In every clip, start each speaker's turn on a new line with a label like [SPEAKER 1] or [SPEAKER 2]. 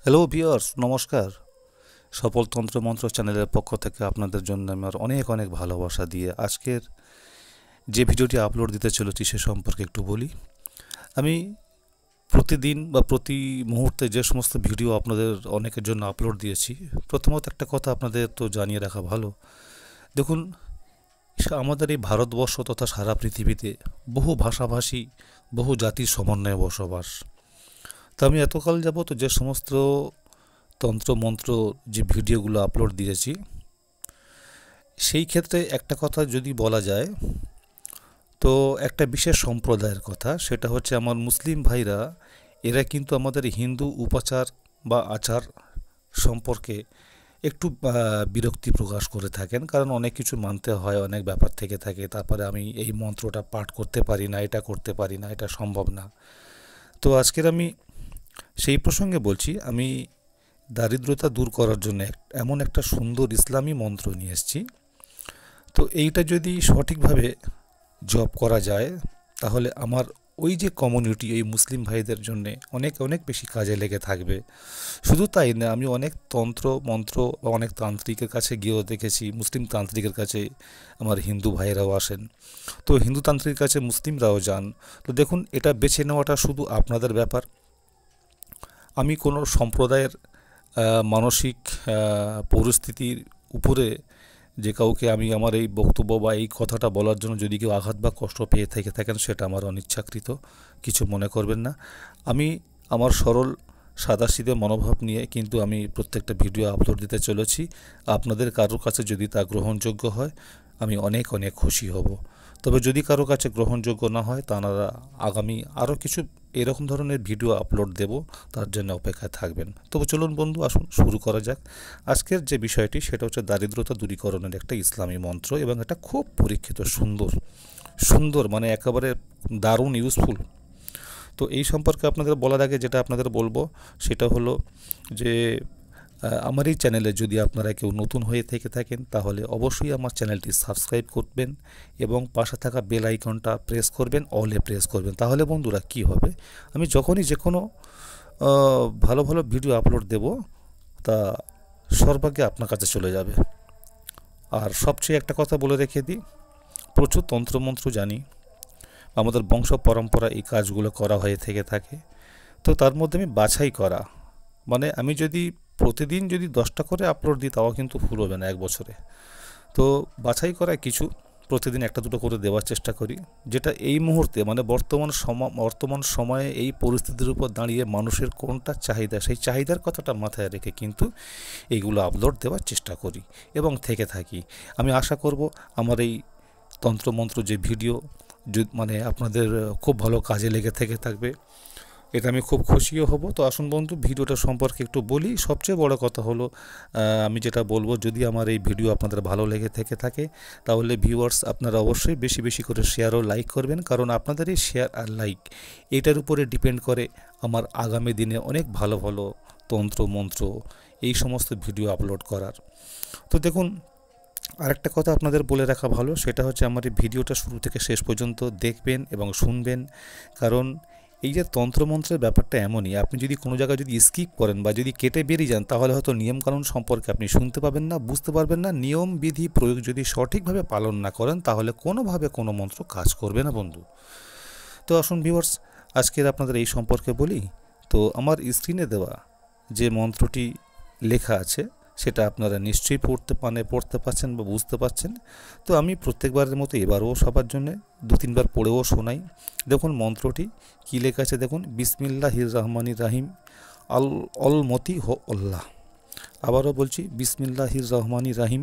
[SPEAKER 1] Hello viewers, নমস্কার। সফল তন্ত্রমন্ত্র চ্যানেলের পক্ষ থেকে আপনাদের জন্য আমার অনেক অনেক ভালোবাসা দিয়ে আজকের যে ভিডিওটি আপলোড দিতে চলেছি সে সম্পর্কে একটু বলি। আমি প্রতিদিন বা প্রতি মুহূর্তে যে সমস্ত ভিডিও আপনাদের অনেকের জন্য আপলোড দিয়েছি, প্রথমত একটা কথা আপনাদের তো জানিয়ে রাখা ভালো। দেখুন, আমাদের এই ভারতবর্ষ তথা সারা পৃথিবীতে বহু ভাষাভাষী, বহু জাতির সমন্বয়ে বসবাস। তো আমি এতকাল যাবত যে সমস্ত তন্ত্রমন্ত্র যে ভিডিওগুলো আপলোড দিয়েছি, সেই ক্ষেত্রে একটা কথা যদি বলা যায়, তো একটা বিশেষ সম্প্রদায়ের কথা, সেটা হচ্ছে আমার মুসলিম ভাইরা। এরা কিন্তু আমাদের হিন্দু উপাচার বা আচার সম্পর্কে একটু বিরক্তি প্রকাশ করে থাকেন, কারণ অনেক কিছু মানতে হয়, অনেক ব্যাপার থেকে থাকে। তারপরে আমি এই মন্ত্রটা পাঠ করতে পারি না, এটা করতে পারি না, এটা সম্ভব না। তো আজকের আমি সেই প্রসঙ্গে বলছি, আমি দারিদ্রতা দূর করার জন্য এমন একটা সুন্দর ইসলামী মন্ত্র নিয়ে এসেছি। তো এইটা যদি সঠিকভাবে জপ করা যায়, তাহলে আমার ওই যে কমিউনিটি, এই মুসলিম ভাইদের জন্য অনেক অনেক বেশি কাজে লেগে থাকবে। শুধু তাই না, আমি অনেক তন্ত্র মন্ত্র বা অনেক তান্ত্রিকের কাছে গিয়েও দেখেছি। মুসলিম তান্ত্রিকের কাছে আমার হিন্দু ভাইয়েরাও আসেন, তো হিন্দু তান্ত্রিকের কাছে মুসলিমরাও যান। তো দেখুন, এটা বেছে নেওয়াটা শুধু আপনাদের ব্যাপার। আমি কোনো সম্প্রদায়ের মানসিক পরিস্থিতির উপরে যে কাউকে আমি আমার এই বক্তব্য বা এই কথাটা বলার জন্য যদি কেউ আঘাত বা কষ্ট পেয়ে থেকে থাকেন, সেটা আমার অনিচ্ছাকৃত, কিছু মনে করবেন না। আমি আমার সরল সাদাসিধে মনোভাব নিয়ে কিন্তু আমি প্রত্যেকটা ভিডিও আপলোড দিতে চলেছি। আপনাদের কারোর কাছে যদি তা গ্রহণযোগ্য হয়, আমি অনেক অনেক খুশি হব। তবে যদি কারো কাছে গ্রহণযোগ্য না হয়, তারা আগামী আরও কিছু এরকম ধরনের ভিডিও আপলোড দেব, তার জন্য অপেক্ষায় থাকবেন। তবে চলুন বন্ধু, আসুন শুরু করা যাক। আজকের যে বিষয়টি, সেটা হচ্ছে দারিদ্রতা দূরীকরণের একটা ইসলামী মন্ত্র, এবং এটা খুব পরীক্ষিত, সুন্দর সুন্দর, মানে একেবারে দারুণ ইউজফুল। তো এই সম্পর্কে আপনাদের বলার আগে যেটা আপনাদের বলবো, সেটা হলো যে আমার এই চ্যানেলে যদি আপনারা কেউ নতুন হয়ে থেকে থাকেন, তাহলে অবশ্যই আমার চ্যানেলটি সাবস্ক্রাইব করবেন এবং পাশে থাকা বেল আইকনটা প্রেস করবেন, অলে প্রেস করবেন। তাহলে বন্ধুরা কি হবে, আমি যখনই যে কোনো ভালো ভালো ভিডিও আপলোড দেব, তা সর্বাগ্যে আপনার কাছে চলে যাবে। আর সবচেয়ে একটা কথা বলে রেখে দিই, প্রচুর তন্ত্রমন্ত্র জানি, আমাদের বংশ পরম্পরা এই কাজগুলো করা হয়ে থেকে থাকে। তো তার মধ্যে আমি বাছাই করা, মানে আমি যদি প্রতিদিন যদি 10টা করে আপলোড দিই, তাও কিন্তু ফুল হবে না এক বছরে। তো বাছাই করা কিছু প্রতিদিন একটা দুটো করে দেওয়ার চেষ্টা করি, যেটা এই মুহূর্তে মানে বর্তমান সময়ে এই পরিস্থিতির উপর দাঁড়িয়ে মানুষের কোনটা চাহিদা, সেই চাহিদার কথাটা মাথায় রেখে কিন্তু এইগুলো আপলোড দেওয়ার চেষ্টা করি এবং থেকে থাকি। আমি আশা করব আমার এই তন্ত্রমন্ত্র যে ভিডিও মানে আপনাদের খুব ভালো কাজে লেগে থেকে থাকবে, এটা আমি খুব খুশিও হব। তো আসুন বন্ধু, ভিডিওটা সম্পর্কে একটু বলি। সবচেয়ে বড় কথা হলো, আমি যেটা বলবো, যদি আমার এই ভিডিও আপনাদের ভালো লেগে থেকে থাকে, তাহলে ভিউয়ার্স আপনারা অবশ্যই বেশি বেশি করে শেয়ার ও লাইক করবেন, কারণ আপনাদের এই শেয়ার আর লাইক, এটার উপরে ডিপেন্ড করে আমার আগামী দিনে অনেক ভালো ভালো তন্ত্র মন্ত্র এই সমস্ত ভিডিও আপলোড করার। তো দেখুন, আরেকটা কথা আপনাদের বলে রাখা ভালো, সেটা হচ্ছে আমার এই ভিডিওটা শুরু থেকে শেষ পর্যন্ত দেখবেন এবং শুনবেন, কারণ এই যে তন্ত্রমন্ত্রের ব্যাপারটা এমনই, আপনি যদি কোনো জায়গায় যদি স্কিপ করেন বা যদি কেটে বেরিয়ে যান, তাহলে হয়তো নিয়মকানুন সম্পর্কে আপনি শুনতে পাবেন না, বুঝতে পারবেন না। নিয়ম বিধি প্রয়োগ যদি সঠিকভাবে পালন না করেন, তাহলে কোনোভাবে কোনো মন্ত্র কাজ করবে না বন্ধু। তো আসুন ভিউয়ার্স, আজকের আপনাদের এই সম্পর্কে বলি। তো আমার স্ক্রিনে দেওয়া যে মন্ত্রটি লেখা আছে, সেটা আপনারা নিশ্চয়ই পড়তে পারছেন বা বুঝতে পারছেন। তো আমি প্রত্যেকবারের মতো এবারও সবার জন্য 2-3 বার পড়েও শোনাই। দেখুন মন্ত্রটি কী লেখা আছে, দেখুন, বিসমিল্লাহির রহমানির রাহিম, অলমতি হো আল্লাহ। আবারও বলছি, বিসমিল্লাহির রহমানির রাহিম,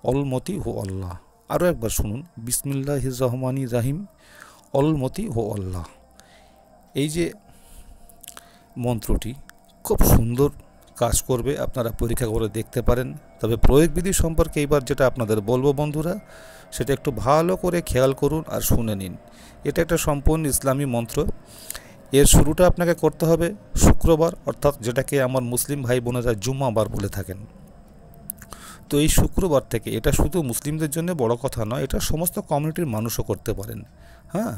[SPEAKER 1] অলমতি হো আল্লাহ। আরও একবার শুনুন, বিসমিল্লাহির রহমানির রাহিম, অলমতি হো আল্লাহ। এই যে মন্ত্রটি খুব সুন্দর কাজ করবে, আপনারা পরীক্ষা করে দেখতে পারেন। তবে প্রয়োগবিধি সম্পর্কে এইবার যেটা আপনাদের বলবো বন্ধুরা, সেটা একটু ভালো করে খেয়াল করুন আর শুনে নিন। এটা একটা সম্পূর্ণ ইসলামী মন্ত্র। এর শুরুটা আপনাকে করতে হবে শুক্রবার, অর্থাৎ যেটাকে আমার মুসলিম ভাই বোনেরা জুম্মাবার বলে থাকেন। তো এই শুক্রবার থেকে, এটা শুধু মুসলিমদের জন্য বড় কথা নয়, এটা সমস্ত কমিউনিটির মানুষও করতে পারেন। হ্যাঁ,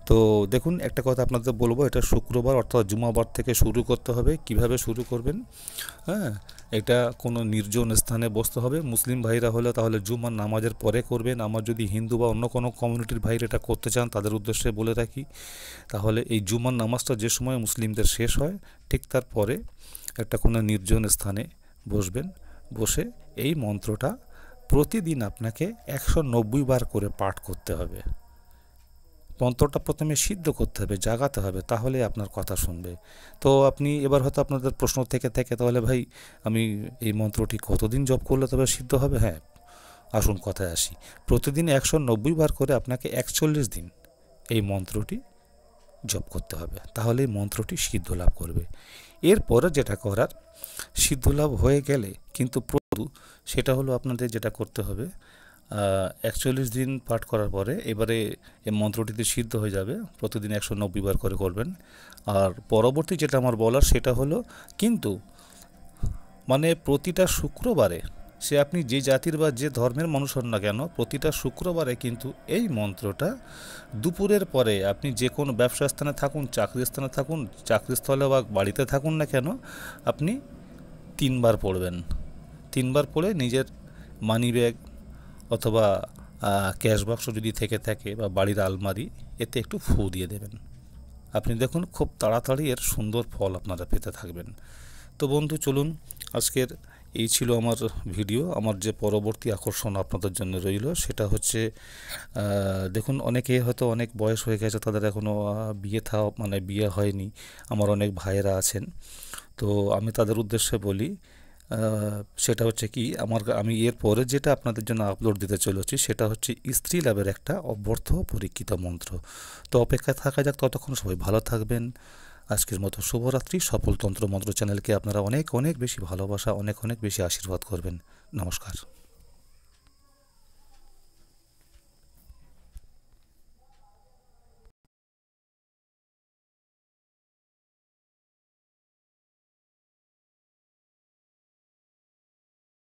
[SPEAKER 1] তো দেখুন, একটা কথা আপনাদের বলবো, এটা শুক্রবার অর্থাৎ জুমাবার থেকে শুরু করতে হবে। কিভাবে শুরু করবেন? হ্যাঁ, এটা কোনো নির্জন স্থানে বসতে হবে। মুসলিম ভাইরা হলে তাহলে জুমার নামাজের পরে করবেন। আমার যদি হিন্দু বা অন্য কোনো কমিউনিটির ভাইরা এটা করতে চান, তাদের উদ্দেশ্যে বলে রাখি, তাহলে এই জুমার নামাজটা যে সময় মুসলিমদের শেষ হয় ঠিক তারপরে একটা কোনো নির্জন স্থানে বসবেন। বসে এই মন্ত্রটা প্রতিদিন আপনাকে 190 বার করে পাঠ করতে হবে। মন্ত্রটা প্রথমে সিদ্ধ করতে হবে, জাগাতে হবে, তাহলে আপনার কথা শুনবে। তো আপনি এবার হয়তো আপনাদের প্রশ্ন থেকে থাকে, তাহলে ভাই আমি এই মন্ত্রটি কতদিন জপ করলে তবে সিদ্ধ হবে? হ্যাঁ, আসুন কথায় আসি। প্রতিদিন 190 বার করে আপনাকে 41 দিন এই মন্ত্রটি জপ করতে হবে, তাহলে এই মন্ত্রটি সিদ্ধ লাভ করবে। এরপরে যেটা করার, সিদ্ধ লাভ হয়ে গেলে কিন্তু সেটা হলো আপনাদের যেটা করতে হবে, 41 দিন পাঠ করার পরে এবারে এই মন্ত্রটিতে সিদ্ধ হয়ে যাবে। প্রতিদিন 190 বার করে করবেন। আর পরবর্তী যেটা আমার বলার সেটা হলো, কিন্তু মানে প্রতিটা শুক্রবারে, সে আপনি যে জাতির বা যে ধর্মের মানুষ হন না কেন, প্রতিটা শুক্রবারে কিন্তু এই মন্ত্রটা দুপুরের পরে আপনি যে কোনো ব্যবসা স্থানে থাকুন, চাকরিস্থানে থাকুন, চাকরিস্থলে বা বাড়িতে থাকুন না কেন, আপনি 3 বার পড়বেন। 3 বার পড়ে নিজের মানি ব্যাগ অথবা ক্যাশ বাক্স যদি থেকে থাকে বা বাড়ির আলমারি, এতে একটু ফু দিয়ে দেবেন। আপনি দেখুন খুব তাড়াতাড়ি এর সুন্দর ফল আপনারা পেতে থাকবেন। তো বন্ধু, চলুন, আজকের এই ছিল আমার ভিডিও। আমার যে পরবর্তী আকর্ষণ আপনাদের জন্য রইল সেটা হচ্ছে, দেখুন অনেকে হয়তো অনেক বয়স হয়ে গেছে, তাদের এখনও বিয়ে হয়নি। আমার অনেক ভাইয়েরা আছেন, তো আমি তাদের উদ্দেশ্যে বলি, সেটা হচ্ছে কি, আমি এর পরে যেটা আপনাদের জন্য আপলোড দিতে চলেছি সেটা হচ্ছে স্ত্রী লাভের একটা অব্যর্থ পরীক্ষিত মন্ত্র। তো অপেক্ষায় থাকা যাক, ততক্ষণ সবাই ভালো থাকবেন। আজকের মতো শুভরাত্রি। সফল তন্ত্র মন্ত্র চ্যানেলকে আপনারা অনেক অনেক বেশি ভালোবাসা, অনেক অনেক বেশি আশীর্বাদ করবেন। নমস্কার।